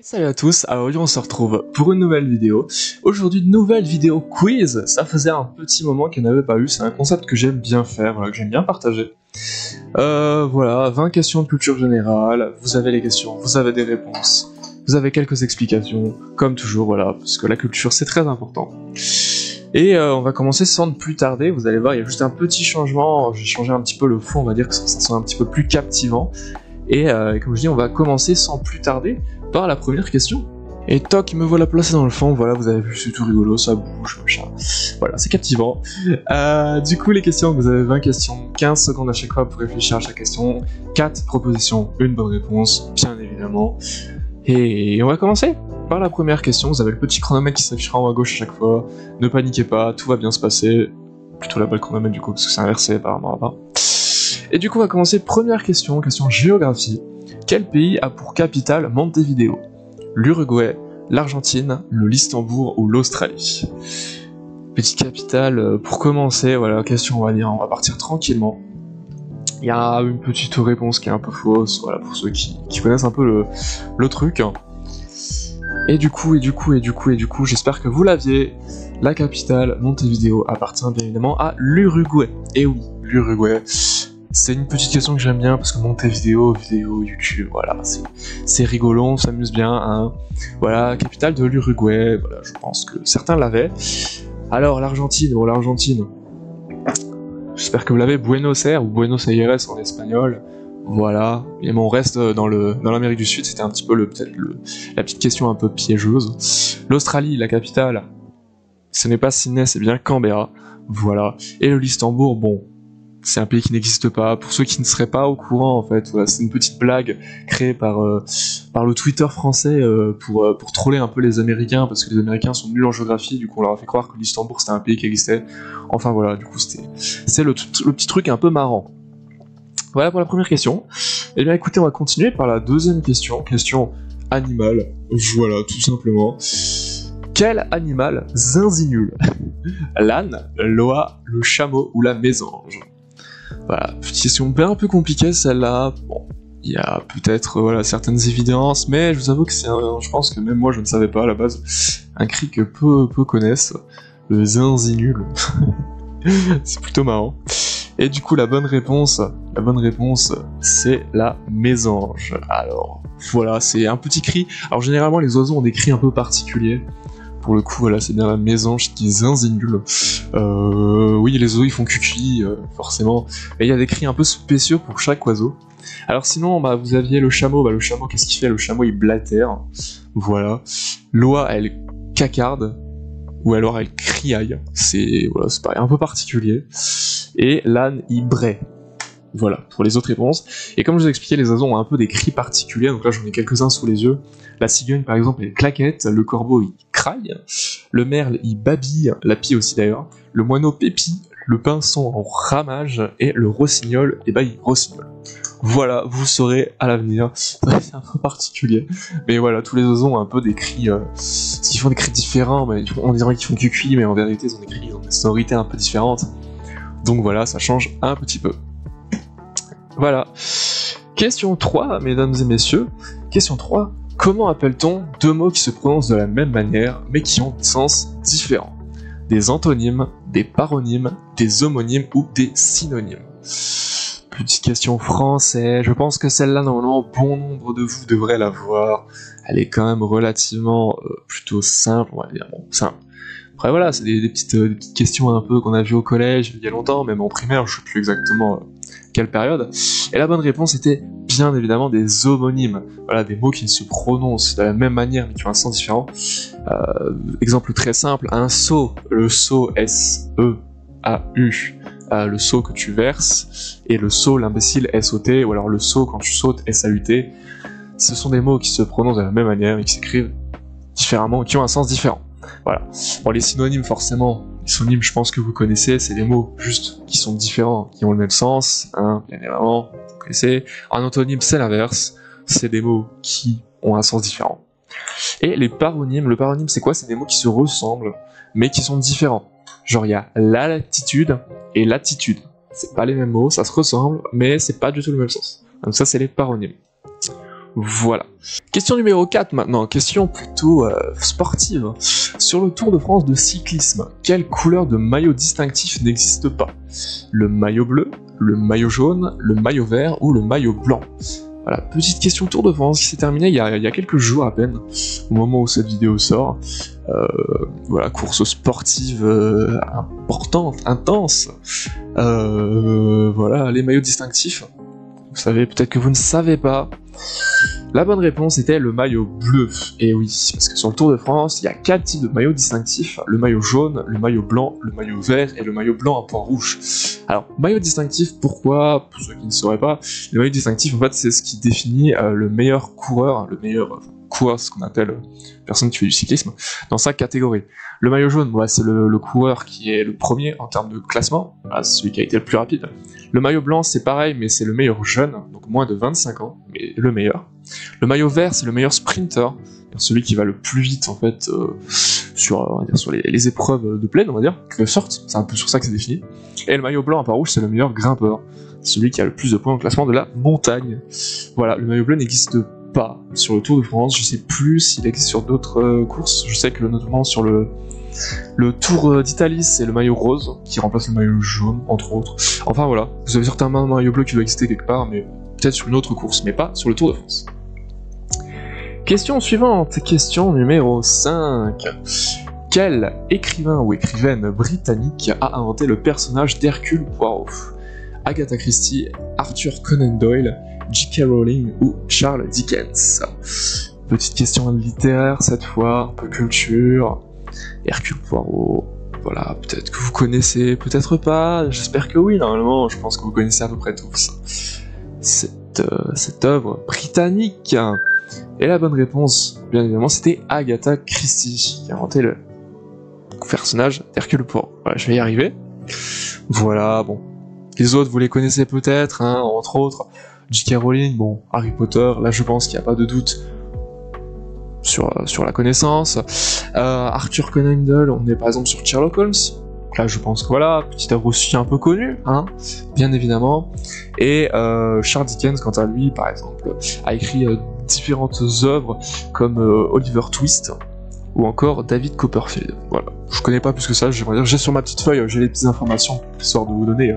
Salut à tous, alors aujourd'hui on se retrouve pour une nouvelle vidéo. Aujourd'hui une nouvelle vidéo quiz, ça faisait un petit moment qu'il n'y en avait pas eu, c'est un concept que j'aime bien faire, voilà, que j'aime bien partager. Voilà, 20 questions de culture générale, vous avez les questions, vous avez des réponses, vous avez quelques explications, comme toujours, voilà, parce que la culture c'est très important. Et on va commencer sans ne plus tarder, vous allez voir, il y a juste un petit changement, j'ai changé un petit peu le fond, on va dire que ça soit un petit peu plus captivant. Et comme je dis, on va commencer sans plus tarder par la première question. Et toc, me voilà placé dans le fond, voilà, vous avez vu, c'est tout rigolo, ça bouge, machin. Voilà, c'est captivant. Du coup, les questions, vous avez 20 questions, 15 secondes à chaque fois pour réfléchir à chaque question, 4 propositions, une bonne réponse, bien évidemment. Et on va commencer par la première question, vous avez le petit chronomètre qui s'affichera en haut à gauche à chaque fois, ne paniquez pas, tout va bien se passer. Plutôt là-bas le chronomètre du coup, parce que c'est inversé apparemment là-bas. Et du coup, on va commencer première question, question géographie. Quel pays a pour capitale Montevideo? L'Uruguay, l'Argentine, l'Istanbul ou l'Australie? Petite capitale, pour commencer, voilà, question, on va partir tranquillement. Il y a une petite réponse qui est un peu fausse, voilà, pour ceux qui connaissent un peu le truc. Et du coup, j'espère que vous l'aviez. La capitale, Montevideo, appartient bien évidemment à l'Uruguay. Et oui, l'Uruguay. C'est une petite question que j'aime bien parce que Montevideo, vidéo, YouTube, voilà, c'est rigolo, on s'amuse bien, hein. Voilà, capitale de l'Uruguay, voilà, je pense que certains l'avaient. Alors l'Argentine, j'espère que vous l'avez, Buenos Aires ou Buenos Aires en espagnol, voilà. Et bon, on reste dans l'Amérique du Sud, c'était un petit peu la petite question un peu piégeuse. L'Australie, la capitale, ce n'est pas Sydney, c'est bien Canberra, voilà. Et l'Istanbul, bon. C'est un pays qui n'existe pas. Pour ceux qui ne seraient pas au courant, en fait, voilà, c'est une petite blague créée par le Twitter français pour troller un peu les Américains, parce que les Américains sont nuls en géographie, du coup on leur a fait croire que l'Istanbul c'était un pays qui existait. Enfin voilà, du coup c'est le petit truc un peu marrant. Voilà pour la première question. Et bien écoutez, on va continuer par la deuxième question, question animale. Voilà, tout simplement. Quel animal zinzinule? L'âne, l'oie, le chameau ou la mésange? Voilà, petite question un peu compliquée celle-là. Bon, il y a peut-être voilà, certaines évidences, mais je vous avoue que je pense que même moi je ne savais pas à la base. Un cri que peu connaissent, le zinzinule. C'est plutôt marrant. Et du coup la bonne réponse, c'est la mésange. Alors voilà, c'est un petit cri. Alors généralement les oiseaux ont des cris un peu particuliers. Pour le coup, voilà, c'est bien la mésange qui zinzinule. Oui, les oiseaux ils font cucu, forcément. Et il y a des cris un peu spéciaux pour chaque oiseau. Alors sinon, vous aviez le chameau. Le chameau, qu'est-ce qu'il fait? Le chameau, il blatère. Voilà. L'oie, elle cacarde. Ou alors elle criaille. C'est pareil, un peu particulier. Et l'âne, il braie. Voilà, pour les autres réponses. Et comme je vous ai expliqué, les oiseaux ont un peu des cris particuliers, donc là j'en ai quelques-uns sous les yeux. La cigogne par exemple, elle claquette, le corbeau il craille, le merle il babille, la pie aussi d'ailleurs, le moineau pépit, le pinson en ramage, et le rossignol, il rossignole. Voilà, vous saurez à l'avenir, c'est un peu particulier. Mais voilà, tous les oiseaux ont un peu des cris, parce qu'ils font des cris différents, mais on dirait qu'ils font cucu, mais en vérité ils ont des sonorités un peu différentes. Donc voilà, ça change un petit peu. Voilà. Question 3, mesdames et messieurs. Question 3. Comment appelle-t-on deux mots qui se prononcent de la même manière, mais qui ont des sens différents? Des antonymes, des paronymes, des homonymes ou des synonymes? Petite question française. Je pense que celle-là, normalement, bon nombre de vous devraient la voir. Elle est quand même relativement plutôt simple, on va dire. Bon, simple. Après voilà, c'est des petites questions un peu qu'on a vues au collège il y a longtemps, même en primaire, je sais plus exactement quelle période. Et la bonne réponse était bien évidemment des homonymes. Voilà, des mots qui ne se prononcent de la même manière mais qui ont un sens différent. Exemple très simple, un seau, le seau S-E-A-U, le seau que tu verses, et le sot, l'imbécile S-O-T, ou alors le seau quand tu sautes S-A-U-T. Ce sont des mots qui se prononcent de la même manière et qui s'écrivent différemment, qui ont un sens différent. Voilà. Bon, les synonymes, forcément, les synonymes, je pense que vous connaissez, c'est des mots juste qui sont différents, qui ont le même sens, hein, bien évidemment, vous connaissez. Un antonyme, c'est l'inverse, c'est des mots qui ont un sens différent. Et les paronymes, le paronyme, c'est quoi? C'est des mots qui se ressemblent, mais qui sont différents. Genre, il y a la latitude et l'attitude. C'est pas les mêmes mots, ça se ressemble, mais c'est pas du tout le même sens. Donc ça, c'est les paronymes. Voilà. Question numéro 4 maintenant, question plutôt sportive. Sur le Tour de France de cyclisme, quelle couleur de maillot distinctif n'existe pas? Le maillot bleu, le maillot jaune, le maillot vert ou le maillot blanc? Voilà, petite question Tour de France qui s'est terminée il y a quelques jours à peine, au moment où cette vidéo sort. Voilà, course sportive importante, intense. Voilà, les maillots distinctifs. Vous savez, peut-être que vous ne savez pas. La bonne réponse était le maillot bleu. Et oui, parce que sur le Tour de France, il y a 4 types de maillots distinctifs. Le maillot jaune, le maillot blanc, le maillot vert et le maillot blanc à point rouge. Alors, maillot distinctif, pourquoi? Pour ceux qui ne sauraient pas, le maillot distinctif, en fait, c'est ce qui définit le meilleur coureur, ce qu'on appelle personne qui fait du cyclisme, dans sa catégorie. Le maillot jaune, ouais, c'est le coureur qui est le premier en termes de classement, voilà, c'est celui qui a été le plus rapide. Le maillot blanc, c'est pareil, mais c'est le meilleur jeune, donc moins de 25 ans, mais le meilleur. Le maillot vert, c'est le meilleur sprinter, celui qui va le plus vite, en fait, sur les épreuves de plaine, on va dire, de sorte, c'est un peu sur ça que c'est défini. Et le maillot blanc à point rouge, c'est le meilleur grimpeur, celui qui a le plus de points au classement de la montagne. Voilà, le maillot bleu n'existe pas sur le Tour de France, je sais plus s'il existe sur d'autres courses, je sais que notamment sur le Tour d'Italie, c'est le maillot rose qui remplace le maillot jaune, entre autres. Enfin voilà, vous avez certainement un maillot bleu qui doit exister quelque part, mais peut-être sur une autre course, mais pas sur le Tour de France. Question suivante, question numéro 5. Quel écrivain ou écrivaine britannique a inventé le personnage d'Hercule Poirot? Agatha Christie, Arthur Conan Doyle, J.K. Rowling ou Charles Dickens? Petite question littéraire cette fois, un peu culture. Hercule Poirot, voilà, peut-être que vous connaissez, peut-être pas, j'espère que oui, normalement, je pense que vous connaissez à peu près tous cette œuvre britannique. Et la bonne réponse, bien évidemment, c'était Agatha Christie, qui a inventé le personnage d'Hercule Poirot. Voilà, je vais y arriver. Voilà, bon. Les autres, vous les connaissez peut-être, hein, entre autres, J.K. Rowling, bon, Harry Potter, là je pense qu'il n'y a pas de doute sur la connaissance. Arthur Conan Doyle, on est par exemple sur Sherlock Holmes. Là, je pense que voilà, petite œuvre aussi un peu connue, hein, bien évidemment. Et Charles Dickens, quant à lui, par exemple, a écrit différentes œuvres comme Oliver Twist ou encore David Copperfield. Voilà, je connais pas plus que ça. J'aimerais dire, j'ai sur ma petite feuille, j'ai les petites informations histoire de vous donner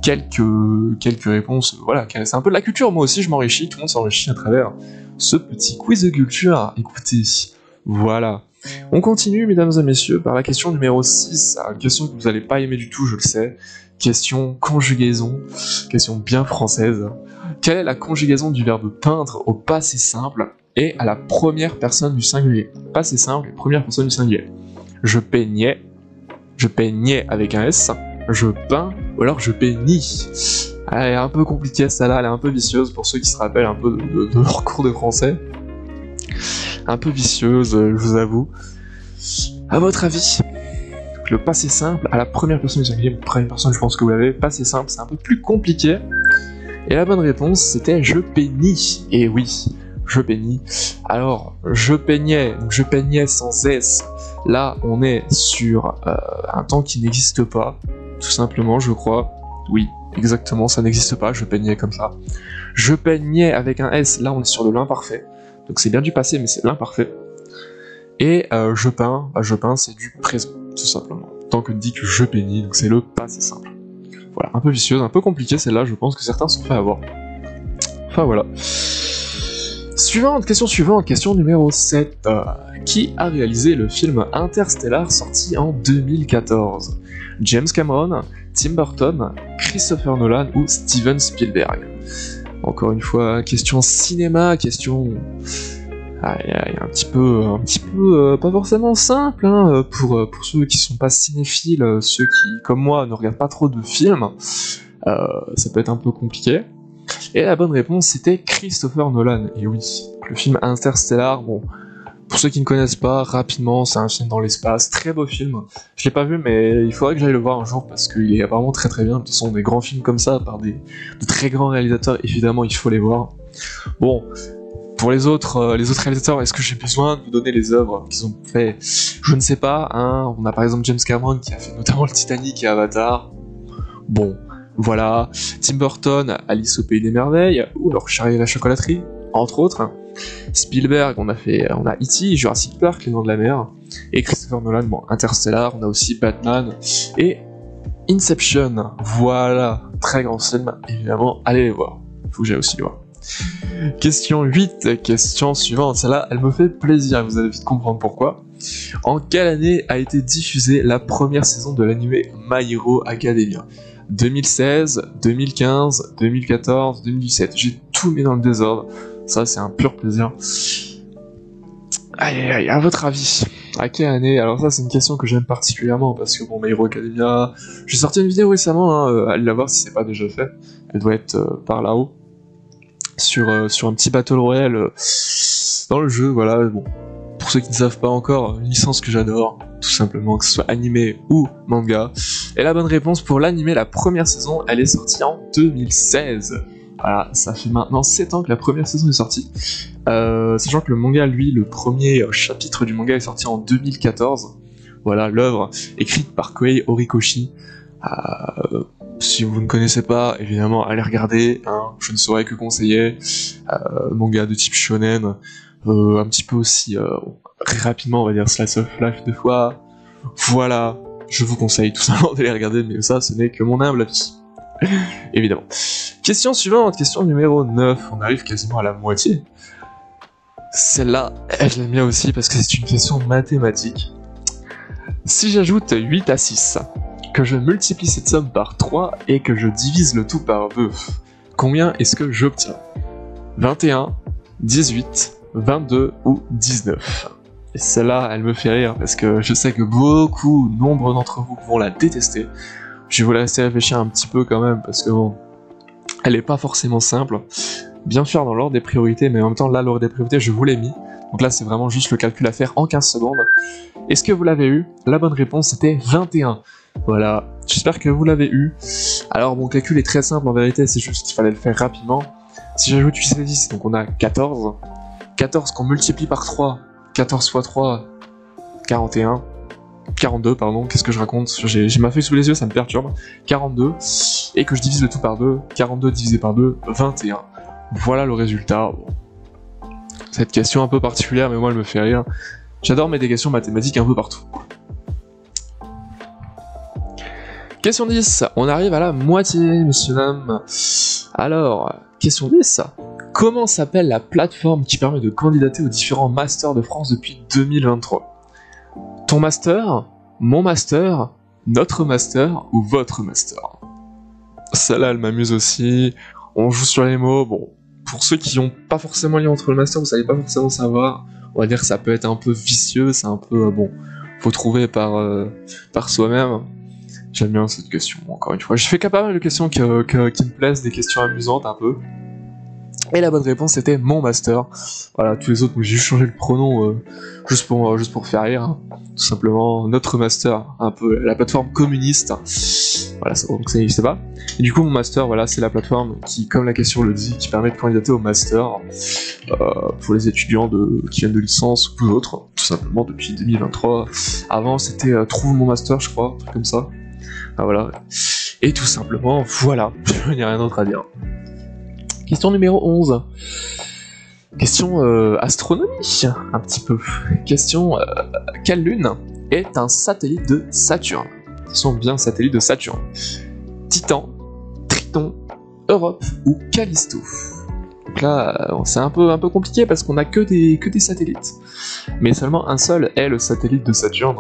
quelques réponses. Voilà, c'est un peu de la culture. Moi aussi, je m'enrichis. Tout le monde s'enrichit à travers ce petit quiz de culture. Écoutez, voilà. On continue, mesdames et messieurs, par la question numéro 6, une question que vous n'allez pas aimer du tout, je le sais, question conjugaison, question bien française. Quelle est la conjugaison du verbe peindre au passé simple et à la première personne du singulier? Passé simple et première personne du singulier. Je peignais avec un S, je peins, ou alors je peignis. Elle est un peu compliquée celle-là, elle est un peu vicieuse pour ceux qui se rappellent un peu de leur cours de français. Un peu vicieuse, je vous avoue. À votre avis, le passé simple à la première personne du singulier, première personne, je pense que vous l'avez. Passé simple, c'est un peu plus compliqué. Et la bonne réponse, c'était je peignis. Et oui, je peignis. Alors, je peignais sans S. Là, on est sur un temps qui n'existe pas, tout simplement, je crois. Oui, exactement, ça n'existe pas. Je peignais comme ça. Je peignais avec un S. Là, on est sur de l'imparfait. Donc c'est bien du passé, mais c'est l'imparfait. Et je peins, c'est du présent, tout simplement. Tant que dit que je peignis, donc c'est le passé simple. Voilà, un peu vicieuse, un peu compliquée celle-là, je pense que certains sont fait avoir. Enfin voilà. Question suivante, question numéro 7. Qui a réalisé le film Interstellar sorti en 2014? James Cameron, Tim Burton, Christopher Nolan ou Steven Spielberg? Encore une fois, question cinéma, question un petit peu pas forcément simple, hein, pour ceux qui sont pas cinéphiles, ceux qui, comme moi, ne regardent pas trop de films, ça peut être un peu compliqué. Et la bonne réponse, c'était Christopher Nolan. Et oui, le film Interstellar, bon, pour ceux qui ne connaissent pas, rapidement, c'est un film dans l'espace, très beau film. Je l'ai pas vu, mais il faudrait que j'aille le voir un jour parce qu'il est vraiment très très bien. De toute façon, des grands films comme ça, par de très grands réalisateurs, évidemment, il faut les voir. Bon, pour les autres réalisateurs, est-ce que j'ai besoin de vous donner les œuvres qu'ils ont fait? Je ne sais pas, hein. On a par exemple James Cameron qui a fait notamment le Titanic et Avatar. Bon, voilà. Tim Burton, Alice au Pays des Merveilles, ou alors Charlie et la chocolaterie. entre autres. Spielberg, on a E.T., Jurassic Park, Les Dents de la Mer, et Christopher Nolan, bon, Interstellar, on a aussi Batman, et Inception, voilà, très grand film, évidemment, allez les voir, faut que j'aille aussi les voir. Question 8, question suivante, celle-là, elle me fait plaisir, vous allez vite comprendre pourquoi. En quelle année a été diffusée la première saison de l'anime My Hero Academia? 2016, 2015, 2014, 2017, j'ai tout mis dans le désordre, ça c'est un pur plaisir. Aïe aïe aïe, à votre avis, à quelle année? Alors ça c'est une question que j'aime particulièrement parce que bon, My Hero Academia, j'ai sorti une vidéo récemment, hein, allez la voir si c'est pas déjà fait, elle doit être par là-haut, sur un petit battle royale dans le jeu, voilà, bon. Pour ceux qui ne savent pas encore, une licence que j'adore, tout simplement, que ce soit animé ou manga. Et la bonne réponse pour l'animé, la première saison, elle est sortie en 2016. Voilà, ça fait maintenant 7 ans que la première saison est sortie. Sachant que le manga, lui, le premier chapitre du manga est sorti en 2014. Voilà, l'œuvre écrite par Kohei Horikoshi. Si vous ne connaissez pas, évidemment, allez regarder, hein, je ne saurais que conseiller. Manga de type shonen, un petit peu aussi, rapidement, on va dire, slice of life deux fois. Voilà, je vous conseille tout simplement de les regarder, mais ça, ce n'est que mon humble avis. Évidemment. Question suivante, question numéro 9, on arrive quasiment à la moitié. Celle-là, je l'aime bien aussi parce que c'est une question mathématique. Si j'ajoute 8 à 6, que je multiplie cette somme par 3 et que je divise le tout par 2, combien est-ce que j'obtiens? 21, 18, 22 ou 19. Et celle-là, elle me fait rire parce que je sais que nombre d'entre vous vont la détester. Je vais vous la laisser réfléchir un petit peu quand même parce que bon, elle est pas forcément simple. Bien sûr dans l'ordre des priorités, mais en même temps là l'ordre des priorités je vous l'ai mis. Donc là c'est vraiment juste le calcul à faire en 15 secondes. Est-ce que vous l'avez eu? La bonne réponse c'était 21. Voilà, j'espère que vous l'avez eu. Alors mon calcul est très simple en vérité, c'est juste qu'il fallait le faire rapidement. Si j'ajoute 8 et 10, donc on a 14. 14 qu'on multiplie par 3, 14 x 3, 41. 42, pardon, qu'est-ce que je raconte? J'ai ma feuille sous les yeux, ça me perturbe. 42, et que je divise le tout par 2, 42 divisé par 2, 21. Voilà le résultat. Cette question un peu particulière, mais moi elle me fait rire. J'adore mettre des questions mathématiques un peu partout. Question 10, on arrive à la moitié, messieurs dames. Alors, question 10, comment s'appelle la plateforme qui permet de candidater aux différents masters de France depuis 2023? Ton master, mon master, notre master ou votre master? Celle-là, elle m'amuse aussi. On joue sur les mots. Bon, pour ceux qui n'ont pas forcément lien entre le master, vous savez pas forcément savoir. On va dire que ça peut être un peu vicieux, c'est un peu bon. Faut trouver par soi-même. J'aime bien cette question. Encore une fois, je fais qu'à pas mal de questions qui me plaisent, des questions amusantes un peu. Et la bonne réponse c'était mon master. Voilà, tous les autres, j'ai juste changé le pronom juste pour faire rire, hein. Tout simplement notre master, un peu la plateforme communiste. Voilà, donc ça n'existe pas. Et du coup mon master, voilà, c'est la plateforme qui, comme la question le dit, qui permet de candidater au master pour les étudiants qui viennent de licence ou d'autres, tout simplement depuis 2023. Avant c'était Trouve mon master, je crois, un truc comme ça. Ah, voilà. Et tout simplement, voilà, il n'y a rien d'autre à dire. Question numéro 11. Question astronomie, un petit peu. Question, quelle lune est un satellite de Saturne? Ce sont bien satellites de Saturne. Titan, Triton, Europe ou Callisto? Donc là, c'est un peu compliqué parce qu'on a que des satellites. Mais seulement un seul est le satellite de Saturne.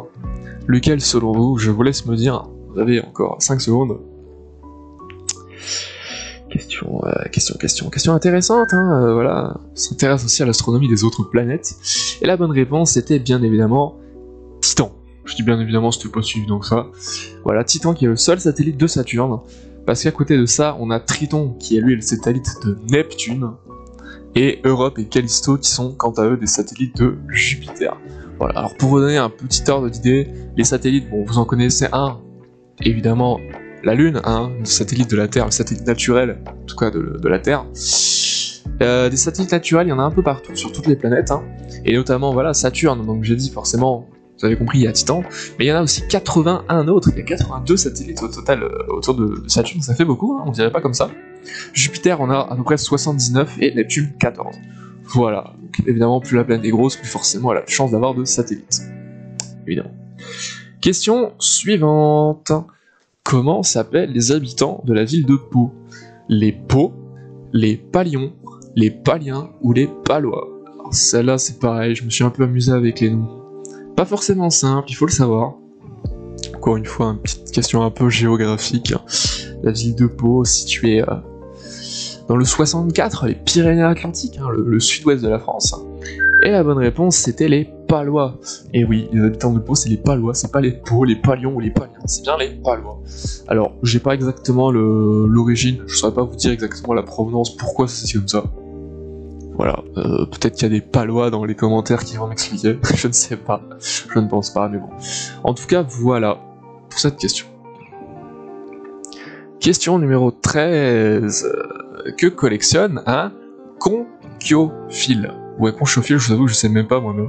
Lequel selon vous? Je vous laisse me dire. Vous avez encore 5 secondes. Question intéressante, hein, voilà. On s'intéresse aussi à l'astronomie des autres planètes. Et la bonne réponse était bien évidemment Titan. Je dis bien évidemment, c'était pas suivi donc ça. Voilà, Titan qui est le seul satellite de Saturne. Parce qu'à côté de ça, on a Triton qui est lui le satellite de Neptune. Et Europe et Callisto qui sont quant à eux des satellites de Jupiter. Voilà, alors pour vous donner un petit ordre d'idée, les satellites, bon vous en connaissez un, évidemment la Lune, hein, le satellite de la Terre, le satellite naturel, en tout cas de la Terre. Des satellites naturels, il y en a un peu partout, sur toutes les planètes, hein, et notamment voilà Saturne, donc j'ai dit forcément vous avez compris, il y a Titan, mais il y en a aussi 81 autres, il y a 82 satellites au total autour de Saturne, ça fait beaucoup, hein, on dirait pas comme ça. Jupiter en a à peu près 79 et Neptune 14. Voilà, donc évidemment plus la planète est grosse, plus forcément elle a de chance d'avoir de satellites. Évidemment. Question suivante. Comment s'appellent les habitants de la ville de Pau? Les Paux, les Palions, les Paliens ou les Palois? Alors celle-là c'est pareil, je me suis un peu amusé avec les noms. Pas forcément simple, il faut le savoir. Encore une fois, une petite question un peu géographique. La ville de Pau, située dans le 64, les Pyrénées-Atlantiques, hein, le sud-ouest de la France. Et la bonne réponse, c'était les Palois. Et oui, les habitants de Pau, c'est les Palois, c'est pas les Paux, les Palions ou les Paliens, c'est bien les Palois. Alors, j'ai pas exactement l'origine, je saurais pas vous dire exactement la provenance, pourquoi c'est comme ça. Voilà, peut-être qu'il y a des Palois dans les commentaires qui vont m'expliquer, je ne sais pas, je ne pense pas, mais bon. En tout cas, voilà pour cette question. Question numéro 13. Que collectionne un conchyophile? Ouais, conchyophile, je vous avoue, je sais même pas moi-même.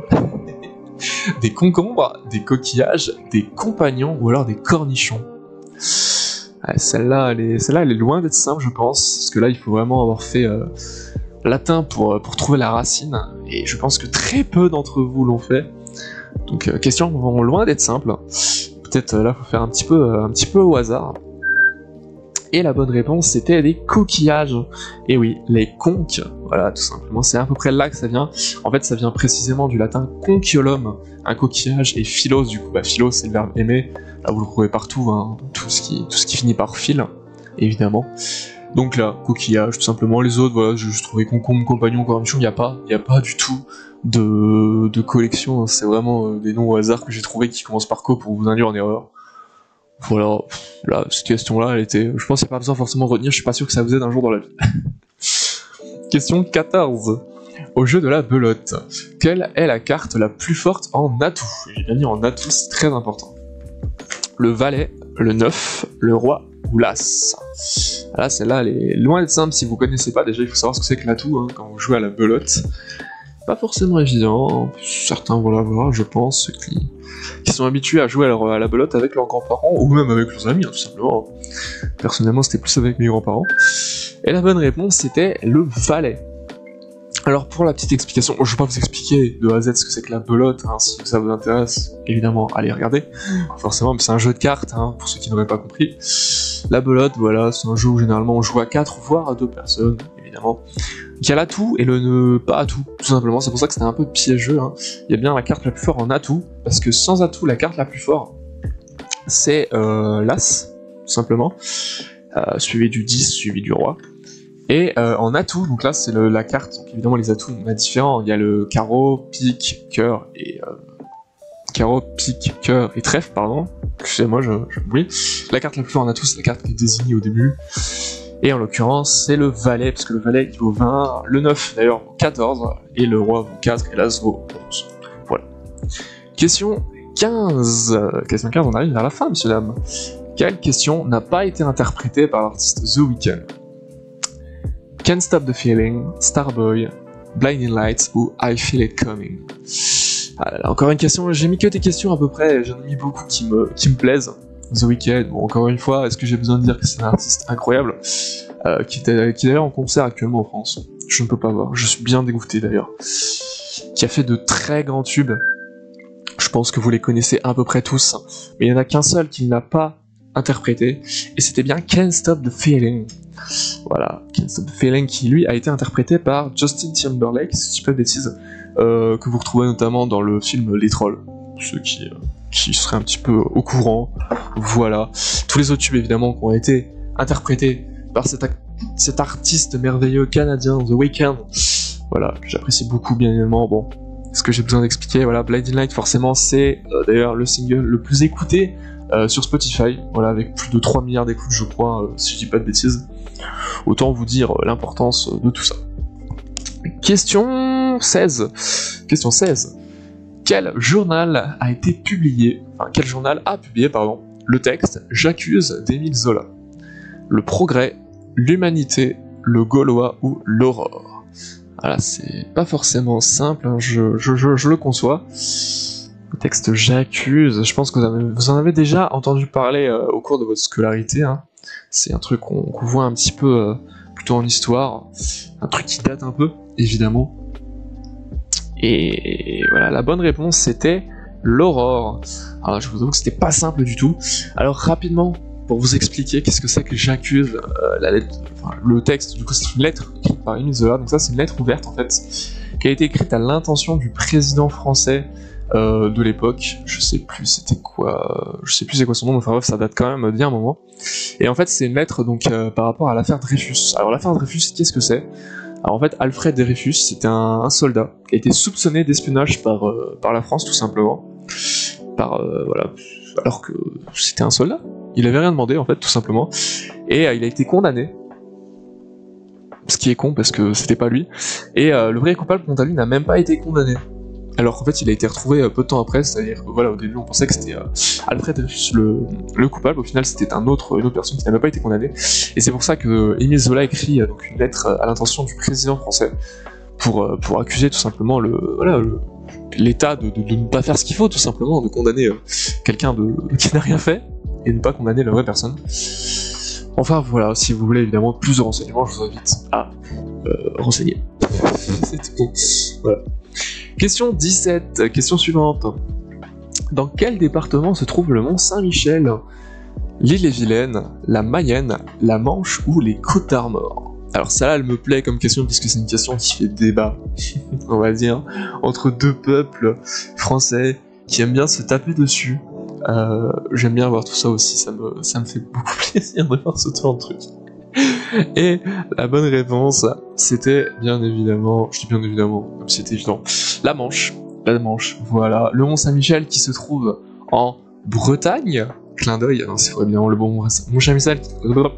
Des concombres, des coquillages, des compagnons ou alors des cornichons. Ouais, celle-là, elle est loin d'être simple, je pense, parce que là, il faut vraiment avoir fait latin pour trouver la racine, et je pense que très peu d'entre vous l'ont fait. Donc, question loin d'être simple. Peut-être là, faut faire un petit peu au hasard. Et la bonne réponse, c'était des coquillages. Et oui, les conques, voilà, tout simplement, c'est à peu près là que ça vient. En fait, ça vient précisément du latin conchiolum, un coquillage, et philos, du coup, philos, c'est le verbe aimer. Là, vous le trouvez partout, hein, tout ce qui finit par fil, évidemment. Donc là, coquillage, tout simplement. Les autres, voilà, je trouvais concombre, compagnon, cornichon, il n'y a pas du tout de collection, hein. C'est vraiment des noms au hasard que j'ai trouvé qui commencent par co pour vous induire en erreur. Voilà, là, cette question-là, elle était... Je pense qu'il n'y a pas besoin forcément de retenir, je suis pas sûr que ça vous aide un jour dans la vie. Question 14. Au jeu de la belote, quelle est la carte la plus forte en atout? J'ai bien dit en atout, c'est très important. Le valet, le 9, le roi ou l'as? Là, celle-là, elle est loin d'être simple si vous connaissez pas. Déjà, il faut savoir ce que c'est que l'atout, hein, quand vous jouez à la belote. Pas forcément évident, certains vont l'avoir, je pense, ceux qui sont habitués à jouer à la belote avec leurs grands-parents, ou même avec leurs amis, hein, tout simplement. Personnellement, c'était plus avec mes grands-parents. Et la bonne réponse, c'était le valet. Alors, pour la petite explication, je vais pas vous expliquer de A à Z ce que c'est que la belote, hein, si ça vous intéresse, évidemment, allez regarder. Forcément, c'est un jeu de cartes, hein, pour ceux qui n'auraient pas compris. La belote, voilà, c'est un jeu où généralement on joue à 4, voire à 2 personnes, évidemment. Il y a l'atout et le pas atout, tout simplement, c'est pour ça que c'était un peu piégeux, hein. Il y a bien la carte la plus forte en atout, parce que sans atout, la carte la plus forte, c'est l'as, tout simplement, suivi du 10, suivi du roi. Et en atout, donc là c'est la carte, donc évidemment les atouts on a différents, il y a le carreau, pique, cœur et... carreau, pique, cœur et trèfle, pardon, excusez-moi, oui. La carte la plus forte en atout, c'est la carte qui est désignée au début. Et en l'occurrence, c'est le valet, parce que le valet il vaut 20, le 9 d'ailleurs vaut 14, et le roi vaut 4, et l'as vaut 11. Voilà. Question 15. Question 15, on arrive vers la fin, messieurs, dames. Quelle question n'a pas été interprétée par l'artiste The Weeknd? Can't Stop the Feeling, Starboy, Blinding Lights ou I Feel It Coming? Ah là là, encore une question, j'ai mis que des questions à peu près, j'en ai mis beaucoup qui me plaisent. The Weeknd, bon, encore une fois, est-ce que j'ai besoin de dire que c'est un artiste incroyable, qui est d'ailleurs en concert actuellement en France? Je ne peux pas voir, je suis bien dégoûté d'ailleurs. Qui a fait de très grands tubes, je pense que vous les connaissez à peu près tous, mais il n'y en a qu'un seul qui ne l'a pas interprété, et c'était bien Can't Stop the Feeling. Voilà, Can't Stop the Feeling qui lui a été interprété par Justin Timberlake, si je dis pas de bêtises, que vous retrouvez notamment dans le film Les Trolls, ceux qui seraient un petit peu au courant. Voilà, tous les autres tubes évidemment qui ont été interprétés par cet artiste merveilleux canadien, The Weeknd, voilà, que j'apprécie beaucoup bien évidemment. Bon, est-ce que j'ai besoin d'expliquer? Voilà, Blinding Light forcément c'est d'ailleurs le single le plus écouté sur Spotify, voilà, avec plus de 3 milliards d'écoutes je crois, si je dis pas de bêtises. Autant vous dire l'importance de tout ça. Question 16. Question 16. Quel journal a publié le texte J'accuse d'Émile Zola? Le Progrès, l'Humanité, le Gaulois ou l'Aurore? Voilà, c'est pas forcément simple, hein, je le conçois. Le texte J'accuse, je pense que vous en avez déjà entendu parler au cours de votre scolarité. Hein. C'est un truc qu'on voit un petit peu plutôt en histoire, un truc qui date un peu, évidemment. Et voilà, la bonne réponse c'était l'aurore. Alors je vous avoue que c'était pas simple du tout. Alors rapidement, pour vous expliquer qu'est-ce que c'est que J'accuse, le texte, du coup c'est une lettre écrite par Émile Zola, donc ça c'est une lettre ouverte en fait, qui a été écrite à l'intention du président français de l'époque, je sais plus c'est quoi son nom, enfin bref ça date quand même d'il y a un moment. Et en fait c'est une lettre donc par rapport à l'affaire Dreyfus. Alors l'affaire Dreyfus, qu'est-ce que c'est? Alors en fait Alfred Dreyfus c'était un soldat qui a été soupçonné d'espionnage par la France tout simplement, voilà, alors que c'était un soldat, il avait rien demandé en fait tout simplement, et il a été condamné. Ce qui est con parce que c'était pas lui, et le vrai coupable quant à lui n'a même pas été condamné. Alors qu'en fait il a été retrouvé peu de temps après, c'est-à-dire voilà, au début on pensait que c'était Alfred Dreyfus le coupable, au final c'était une autre personne qui n'a même pas été condamnée, et c'est pour ça que Émile Zola écrit donc une lettre à l'intention du président français pour accuser tout simplement l'État de ne pas faire ce qu'il faut, tout simplement, de condamner quelqu'un qui n'a rien fait, et ne pas condamner la vraie personne. Enfin voilà, si vous voulez évidemment plus de renseignements, je vous invite à renseigner. C'est tout. Voilà. Question 17, question suivante. Dans quel département se trouve le mont Saint-Michel? L'Île-et-Vilaine, la Mayenne, la Manche ou les Côtes-d'Armor? Alors celle-là elle me plaît comme question puisque c'est une question qui fait débat, on va dire, entre deux peuples français qui aiment bien se taper dessus. J'aime bien voir tout ça aussi, ça me fait beaucoup plaisir de voir ce genre de truc. Et la bonne réponse, c'était bien évidemment, je dis bien évidemment, comme si c'était évident, la Manche, voilà, le Mont Saint-Michel qui se trouve en Bretagne, clin d'œil, c'est évidemment le bon Mont Saint-Michel,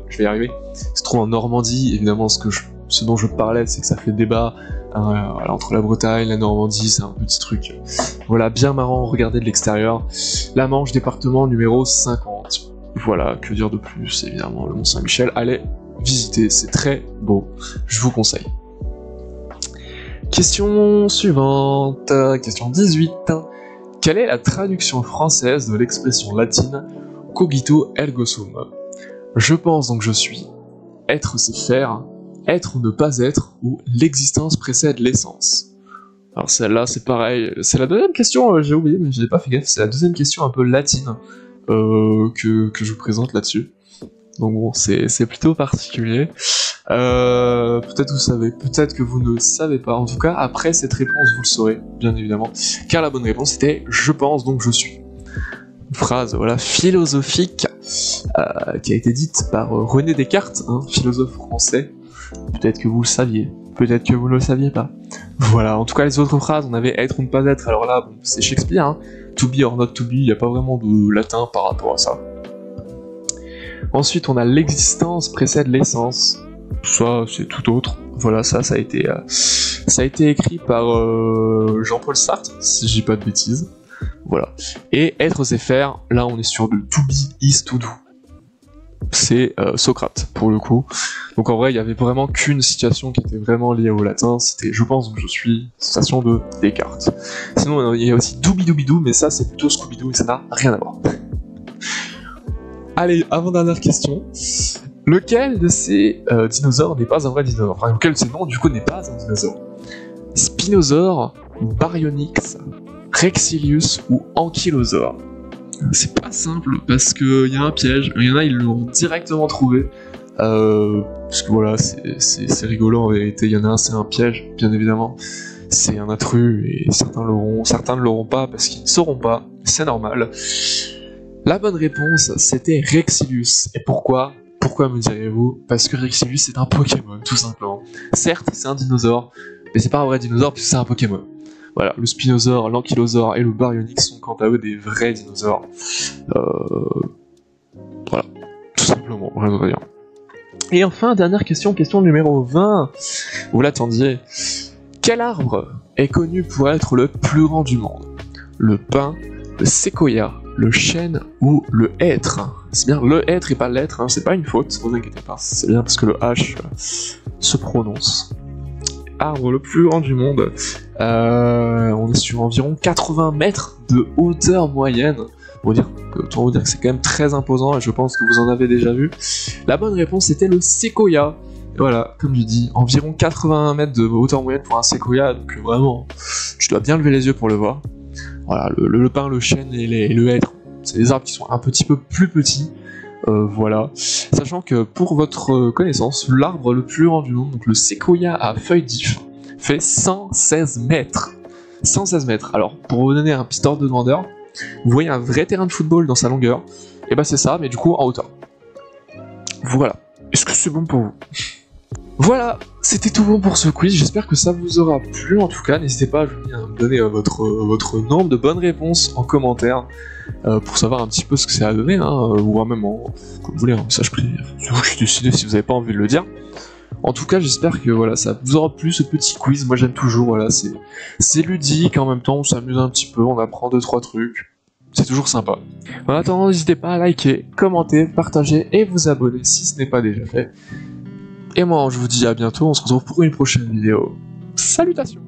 je vais y arriver, se trouve en Normandie, évidemment ce dont je parlais, c'est que ça fait débat, voilà, entre la Bretagne, la Normandie, c'est un petit truc, voilà, bien marrant, regardez de l'extérieur, la Manche, département numéro 50, voilà, que dire de plus, évidemment, le Mont Saint-Michel, allez visiter, c'est très beau, je vous conseille. Question suivante, question 18. Quelle est la traduction française de l'expression latine cogito ergo sum? Je pense donc je suis, être c'est faire, être ou ne pas être, ou l'existence précède l'essence. Alors celle-là c'est pareil, c'est la deuxième question, j'ai oublié mais je n'ai pas fait gaffe, c'est la deuxième question un peu latine que je vous présente là-dessus. Donc bon, c'est plutôt particulier. Peut-être vous savez, peut-être que vous ne le savez pas. En tout cas, après cette réponse, vous le saurez, bien évidemment. Car la bonne réponse était « Je pense donc je suis ». Une phrase voilà, philosophique qui a été dite par René Descartes, philosophe français. Peut-être que vous le saviez, peut-être que vous ne le saviez pas. Voilà, en tout cas les autres phrases, on avait « être ou ne pas être ». Alors là, bon, c'est Shakespeare, hein. To be or not to be, il n'y a pas vraiment de latin par rapport à ça. Ensuite, on a l'existence précède l'essence. Ça, c'est tout autre. Voilà, ça a été écrit par Jean-Paul Sartre, si je dis pas de bêtises. Voilà. Et être c'est faire, là on est sur de to be is to do. C'est Socrate, pour le coup. Donc en vrai, il y avait vraiment qu'une citation qui était vraiment liée au latin, c'était je pense donc je suis, citation de Descartes. Sinon, il y a aussi doobie-doobie-doo, mais ça c'est plutôt Scooby-Doo et ça n'a rien à voir. Allez, avant-dernière question. Lequel de ces dinosaures n'est pas un vrai dinosaure? Enfin, lequel de ces noms, du coup, n'est pas un dinosaure? Spinosaure, Baryonyx, Rexilius ou Ankylosaure? C'est pas simple, parce qu'il y a un piège. Il y en a, ils l'ont directement trouvé. Parce que voilà, c'est rigolo en vérité. Il y en a un, c'est un piège, bien évidemment. C'est un intrus, et certains l'auront, certains ne l'auront pas, parce qu'ils ne sauront pas. C'est normal. La bonne réponse, c'était Rexilius. Et pourquoi me direz-vous? Parce que Rexilius c'est un Pokémon, tout simplement. Certes, c'est un dinosaure, mais c'est pas un vrai dinosaure puisque c'est un Pokémon. Voilà, le Spinosaure, l'Ankylosaure et le Baryonyx sont quant à eux des vrais dinosaures. Voilà, tout simplement, rien de rien. Et enfin, dernière question, question numéro 20. Vous l'attendiez. Quel arbre est connu pour être le plus grand du monde? Le pin, le séquoia, le chêne ou le hêtre? C'est bien le hêtre et pas l'être, hein, c'est pas une faute, ne vous inquiétez pas, c'est bien parce que le H se prononce. arbre le plus grand du monde. On est sur environ 80 mètres de hauteur moyenne. Autant vous dire que c'est quand même très imposant et je pense que vous en avez déjà vu. La bonne réponse était le séquoia. Et voilà, comme je dis, environ 81 mètres de hauteur moyenne pour un séquoia, donc vraiment, tu dois bien lever les yeux pour le voir. Voilà, le pin, le chêne et le hêtre, c'est des arbres qui sont un petit peu plus petits. Voilà. Sachant que pour votre connaissance, l'arbre le plus grand du monde, donc le séquoia à feuilles d'if, fait 116 mètres. 116 mètres. Alors, pour vous donner un petit ordre de grandeur, vous voyez un vrai terrain de football dans sa longueur, et bah c'est ça, mais du coup en hauteur. Voilà. Est-ce que c'est bon pour vous? Voilà, c'était tout bon pour ce quiz, j'espère que ça vous aura plu. En tout cas, n'hésitez pas à me donner votre nombre de bonnes réponses en commentaire pour savoir un petit peu ce que ça a donné, hein, ou même comme vous voulez, un message privé. Je suis décidé si vous n'avez pas envie de le dire. En tout cas, j'espère que voilà, ça vous aura plu ce petit quiz. Moi j'aime toujours, voilà, c'est ludique, en même temps on s'amuse un petit peu, on apprend 2-3 trucs. C'est toujours sympa. En attendant, n'hésitez pas à liker, commenter, partager et vous abonner si ce n'est pas déjà fait. Et moi, je vous dis à bientôt, on se retrouve pour une prochaine vidéo. Salutations!